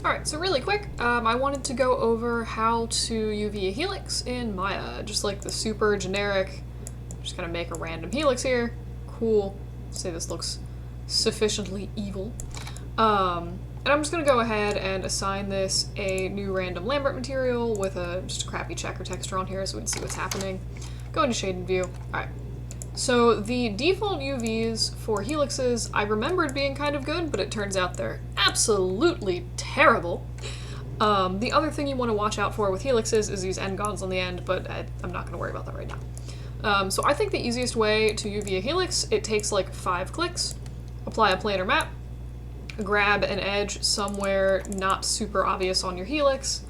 Alright, so really quick, I wanted to go over how to UV a helix in Maya, just like the super generic, just gonna make a random helix here. Cool. Say this looks sufficiently evil. And I'm just gonna go ahead and assign this a new random Lambert material with just a crappy checker texture on here so we can see what's happening. Go into shade and view. Alright. So the default UVs for helixes I remembered being kind of good, but it turns out they're absolutely terrible. The other thing you want to watch out for with helixes is these n-gons on the end, but I'm not going to worry about that right now. So I think the easiest way to UV a helix, it takes like 5 clicks, apply a planar map, grab an edge somewhere not super obvious on your helix,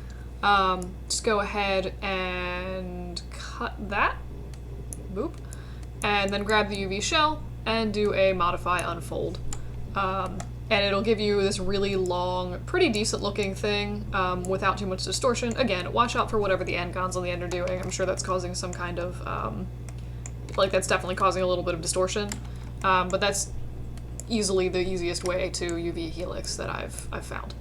just go ahead and cut that, boop, and then grab the UV shell and do a modify unfold. And it'll give you this really long, pretty decent looking thing without too much distortion. Again, watch out for whatever the n-gons on the end are doing. I'm sure that's causing some kind of, that's definitely causing a little bit of distortion. But that's easily the easiest way to UV helix that I've found.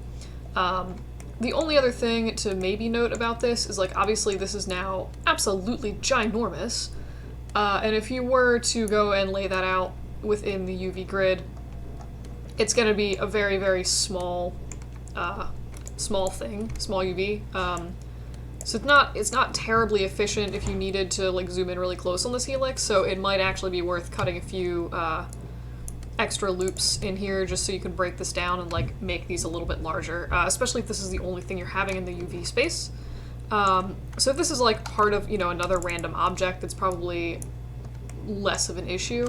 The only other thing to maybe note about this is, like, obviously this is now absolutely ginormous. And if you were to go and lay that out within the UV grid, it's going to be a very, very small thing, small UV. So it's not terribly efficient if you needed to like zoom in really close on this helix. So it might actually be worth cutting a few extra loops in here just so you can break this down and like make these a little bit larger, especially if this is the only thing you're having in the UV space. So if this is like part of, another random object, that's probably less of an issue.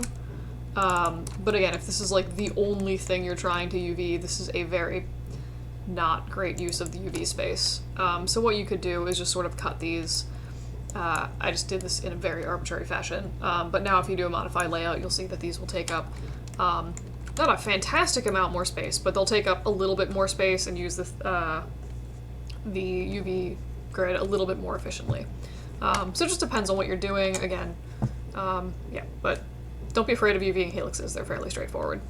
But again, if this is like the only thing you're trying to UV, this is a very not great use of the UV space. So what you could do is just sort of cut these. I just did this in a very arbitrary fashion, but now if you do a modify layout, you'll see that these will take up not a fantastic amount more space, but they'll take up a little bit more space and use the UV grid a little bit more efficiently. So it just depends on what you're doing. Again, yeah, but don't be afraid of UVing helixes. They're fairly straightforward.